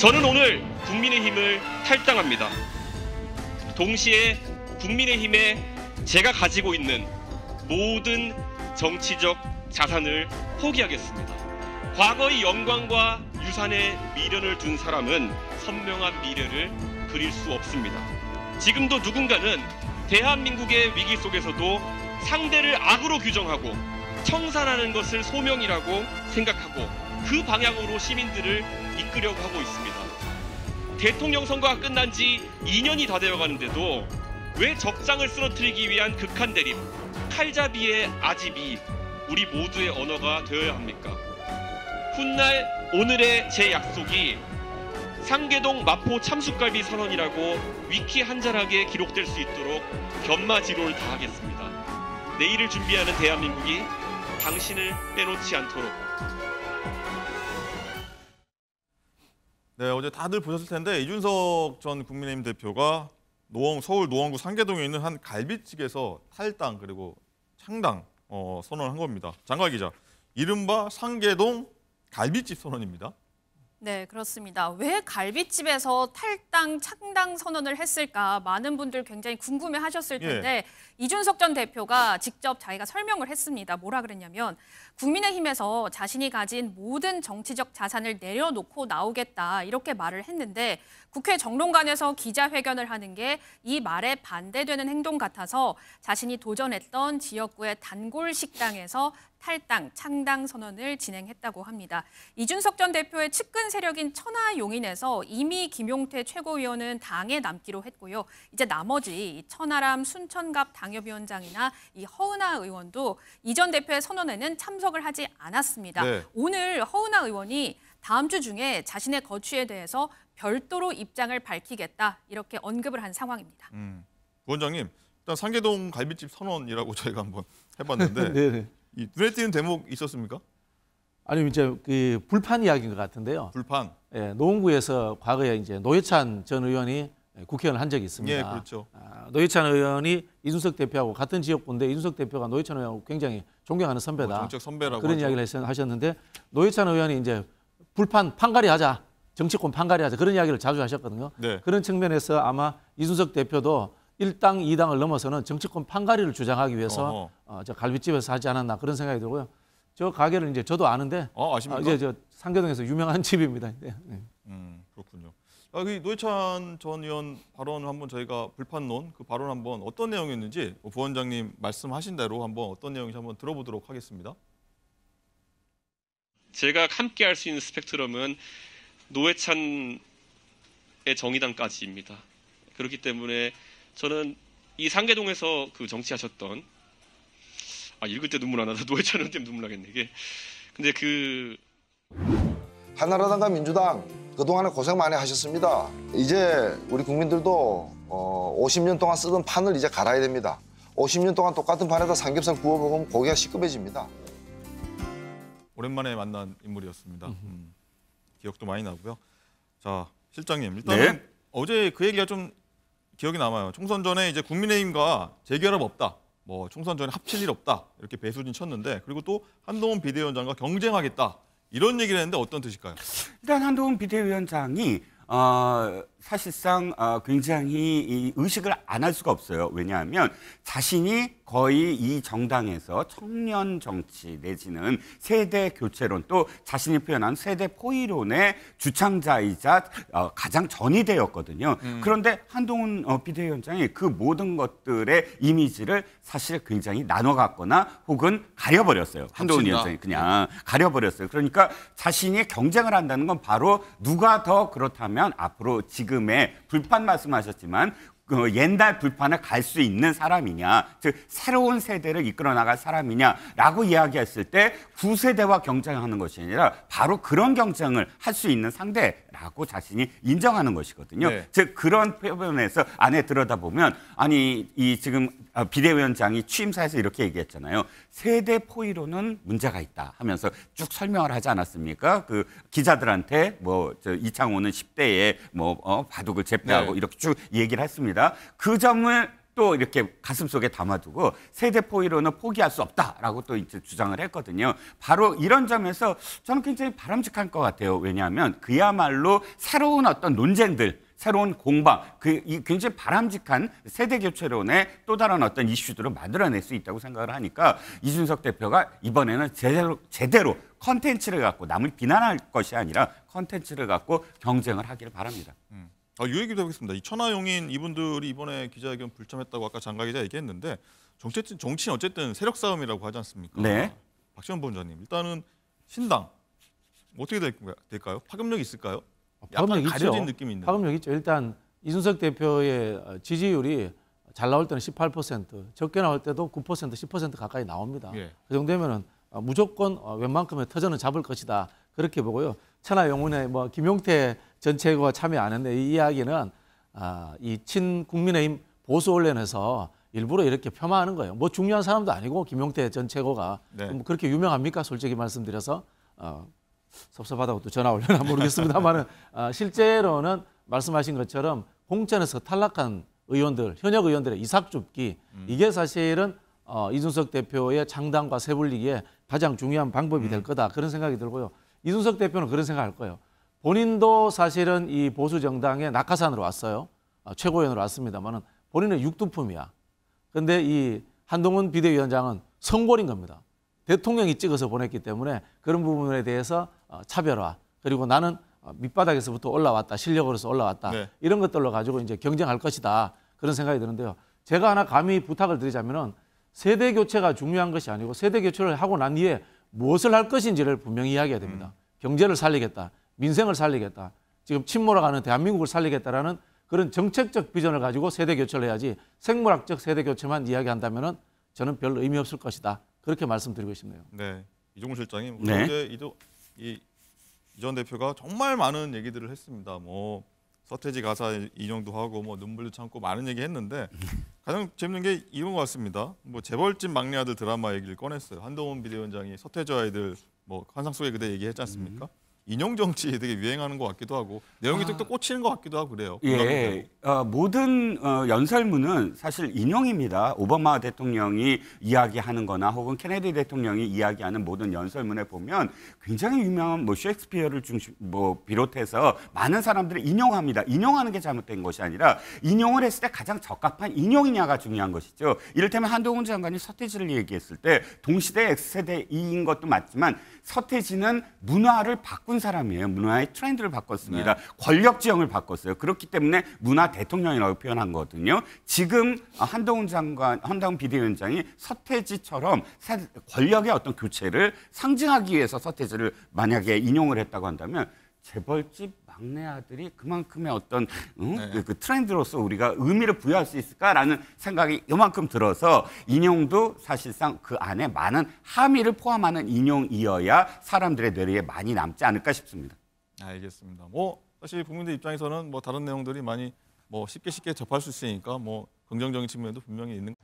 저는 오늘 국민의힘을 탈당합니다. 동시에 국민의힘에 제가 가지고 있는 모든 정치적 자산을 포기하겠습니다. 과거의 영광과 유산에 미련을 둔 사람은 선명한 미래를 그릴 수 없습니다. 지금도 누군가는 대한민국의 위기 속에서도 상대를 악으로 규정하고 청산하는 것을 소명이라고 생각하고 그 방향으로 시민들을 이끌려고 하고 있습니다. 대통령 선거가 끝난 지 2년이 다 되어 가는데도 왜 적장을 쓰러뜨리기 위한 극한 대립, 칼잡이의 아집이 우리 모두의 언어가 되어야 합니까? 훗날 오늘의 제 약속이 상계동 마포 참숯갈비 선언이라고 위키 한 자락에 기록될 수 있도록 견마지로를 다하겠습니다. 내일을 준비하는 대한민국이 당신을 빼놓지 않도록. 네, 어제 다들 보셨을 텐데 이준석 전 국민의힘 대표가 서울 노원구 상계동에 있는 한 갈비집에서 탈당 그리고 창당 선언을 한 겁니다. 장관 기자, 이른바 상계동 갈비집 선언입니다. 네, 그렇습니다. 왜 갈비집에서 탈당, 창당 선언을 했을까? 많은 분들 굉장히 궁금해하셨을 텐데 이준석 전 대표가 직접 자기가 설명을 했습니다. 뭐라 그랬냐면 국민의힘에서 자신이 가진 모든 정치적 자산을 내려놓고 나오겠다 이렇게 말을 했는데 국회 정론관에서 기자회견을 하는 게 이 말에 반대되는 행동 같아서 자신이 도전했던 지역구의 단골 식당에서 탈당, 창당 선언을 진행했다고 합니다. 이준석 전 대표의 측근 세력인 천하용인에서 이미 김용태 최고위원은 당에 남기로 했고요. 이제 나머지 천하람 순천갑 당협위원장이나 이 허은하 의원도 이 전 대표의 선언에는 참석을 하지 않았습니다. 네. 오늘 허은하 의원이 다음 주 중에 자신의 거취에 대해서 별도로 입장을 밝히겠다 이렇게 언급을 한 상황입니다. 부원장님, 일단 상계동 갈비집 선언이라고 저희가 한번 해봤는데 이 눈에 띄는 대목 있었습니까? 아니 이제 그 불판 이야기인 것 같은데요. 불판. 예, 노원구에서 과거에 이제 노회찬 전 의원이 국회의원을 한 적이 있습니다. 예, 그렇죠. 노회찬 의원이 이준석 대표하고 같은 지역구인데 이준석 대표가 노회찬 의원하고 굉장히 존경하는 선배다. 정책 선배라고 그런 이야기를 하셨는데 노회찬 의원이 이제 불판 판가리 하자, 정치권 판가리 하자 그런 이야기를 자주 하셨거든요. 네. 그런 측면에서 아마 이준석 대표도 1당, 2당을 넘어서는 정치권 판가리를 주장하기 위해서 저 갈비집에서 하지 않았나 그런 생각이 들고요. 저 가게를 이제 저도 아는데 아십니까? 이제 저 상계동에서 유명한 집입니다. 네. 그렇군요. 그 노회찬 전 의원 발언을 한번 저희가 불판론 그 발언 한번 어떤 내용이었는지 부원장님 말씀하신 대로 한번 어떤 내용인지 한번 들어보도록 하겠습니다. 제가 함께 할 수 있는 스펙트럼은 노회찬의 정의당까지입니다. 그렇기 때문에 저는 이 상계동에서 그 정치하셨던 읽을 때 눈물 안 나다 노회찬 의원 때문에 눈물 나겠네 이게. 근데 한나라당과 민주당 그동안에 고생 많이 하셨습니다. 이제 우리 국민들도 50년 동안 쓰던 판을 이제 갈아야 됩니다. 50년 동안 똑같은 판에다 삼겹살 구워 먹으면 고기가 시급해집니다. 오랜만에 만난 인물이었습니다. 기억도 많이 나고요. 자, 실장님 일단은 어제 그 얘기가 좀 기억이 남아요. 총선 전에 이제 국민의힘과 재결합 없다. 뭐 총선 전에 합칠 일 없다. 이렇게 배수진 쳤는데 그리고 또 한동훈 비대위원장과 경쟁하겠다. 이런 얘기를 했는데 어떤 뜻일까요? 일단 한동훈 비대위원장이 사실상 굉장히 의식을 안 할 수가 없어요. 왜냐하면 자신이 거의 이 정당에서 청년 정치 내지는 세대 교체론 또 자신이 표현한 세대 포이론의 주창자이자 가장 전이되었거든요. 그런데 한동훈 비대위원장이 그 모든 것들의 이미지를 사실 굉장히 나눠갔거나 혹은 가려버렸어요. 한동훈 위원장이 그냥 가려버렸어요. 그러니까 자신이 경쟁을 한다는 건 바로 누가 더 그렇다면 앞으로 지금의 불판 말씀하셨지만 그 옛날 불판을 갈 수 있는 사람이냐, 즉 새로운 세대를 이끌어 나갈 사람이냐라고 이야기했을 때 구세대와 경쟁하는 것이 아니라 바로 그런 경쟁을 할 수 있는 상대라고 자신이 인정하는 것이거든요. 네. 즉 그런 표현에서 안에 들여다보면 아니 이 지금 비대위원장이 취임사에서 이렇게 얘기했잖아요. 세대 포이로는 문제가 있다 하면서 쭉 설명을 하지 않았습니까? 그 기자들한테 뭐 이창호는 10대에 뭐 바둑을 제패하고 이렇게 쭉 얘기를 했습니다. 그 점을 또 이렇게 가슴속에 담아두고 세대 포위로는 포기할 수 없다라고 또 이제 주장을 했거든요. 바로 이런 점에서 저는 굉장히 바람직한 것 같아요. 왜냐하면 그야말로 새로운 어떤 논쟁들, 새로운 공방, 이 굉장히 바람직한 세대 교체론의 또 다른 어떤 이슈들을 만들어낼 수 있다고 생각을 하니까 이준석 대표가 이번에는 제대로 컨텐츠를 갖고 남을 비난할 것이 아니라 컨텐츠를 갖고 경쟁을 하기를 바랍니다. 이 얘기도 하겠습니다. 이 천하용인 이분들이 이번에 기자회견 불참했다고 아까 장가 기자 얘기했는데 정치는 어쨌든 세력 싸움이라고 하지 않습니까? 네. 박시원 본자님, 일단은 신당 어떻게 될까요? 파급력이 있을까요? 약간 파급력 가려진 있죠. 느낌이 있는데. 파급력 있죠. 일단 이준석 대표의 지지율이 잘 나올 때는 18%, 적게 나올 때도 9%, 10% 가까이 나옵니다. 예. 그 정도면은 무조건 웬만큼의 터전은 잡을 것이다. 그렇게 보고요. 천하용운의 뭐 김용태 전 최고가 참여 안 했는데 이 이야기는 이 친국민의힘 보수 언론에서 일부러 이렇게 폄하하는 거예요. 뭐 중요한 사람도 아니고 김용태 전 최고가 네. 뭐 그렇게 유명합니까? 솔직히 말씀드려서 섭섭하다고 또 전화 올려나 모르겠습니다만은 실제로는 말씀하신 것처럼 공천에서 탈락한 의원들, 현역 의원들의 이삭줍기 이게 사실은 이준석 대표의 창당과 세불리기에 가장 중요한 방법이 될 거다 그런 생각이 들고요. 이준석 대표는 그런 생각할 거예요. 본인도 사실은 이 보수 정당의 낙하산으로 왔어요. 최고위원으로 왔습니다만은 본인은 육두품이야. 그런데 이 한동훈 비대위원장은 성골인 겁니다. 대통령이 찍어서 보냈기 때문에 그런 부분에 대해서 차별화 그리고 나는 밑바닥에서부터 올라왔다 실력으로서 올라왔다 네. 이런 것들로 가지고 이제 경쟁할 것이다 그런 생각이 드는데요. 제가 하나 감히 부탁을 드리자면은 세대 교체가 중요한 것이 아니고 세대 교체를 하고 난 뒤에 무엇을 할 것인지를 분명히 이야기해야 됩니다. 경제를 살리겠다, 민생을 살리겠다, 지금 침몰해가는 대한민국을 살리겠다라는 그런 정책적 비전을 가지고 세대 교체를 해야지 생물학적 세대 교체만 이야기한다면은 저는 별 의미 없을 것이다. 그렇게 말씀드리고 싶네요. 네, 이종훈 실장님, 네. 어제 이전 대표가 정말 많은 얘기들을 했습니다. 뭐 서태지 가사 인용도 하고 뭐 눈물도 참고 많은 얘기했는데 가장 재밌는 게 이런 것 같습니다. 뭐 재벌집 막내 아들 드라마 얘기를 꺼냈어요. 한동훈 비대위원장이 서태지 아이들 뭐 환상 속의 그대 얘기했지 않습니까? 인용 정치 되게 유행하는 것 같기도 하고 내용이 또 꽂히는 것 같기도 하고 그래요. 예, 모든 연설문은 사실 인용입니다. 오바마 대통령이 이야기하는 거나 혹은 케네디 대통령이 이야기하는 모든 연설문에 보면 굉장히 유명한 뭐 셰익스피어를 비롯해서 많은 사람들이 인용합니다. 인용하는 게 잘못된 것이 아니라 인용을 했을 때 가장 적합한 인용이냐가 중요한 것이죠. 이를테면 한동훈 장관이 서태지를 얘기했을 때 동시대 X세대인 것도 맞지만 서태지는 문화를 바꾼 사람이에요. 문화의 트렌드를 바꿨습니다. 네. 권력 지형을 바꿨어요. 그렇기 때문에 문화 대통령이라고 표현한 거거든요. 지금 한동훈 비대위원장이 서태지처럼 권력의 어떤 교체를 상징하기 위해서 서태지를 만약에 인용을 했다고 한다면 재벌집 막내 아들이 그만큼의 어떤 그 트렌드로서 우리가 의미를 부여할 수 있을까라는 생각이 이만큼 들어서 인용도 사실상 그 안에 많은 함의를 포함하는 인용이어야 사람들의 뇌리에 많이 남지 않을까 싶습니다. 알겠습니다. 뭐 사실 국민들 입장에서는 뭐 다른 내용들이 많이 뭐 쉽게 접할 수 있으니까 뭐 긍정적인 측면도 분명히 있는.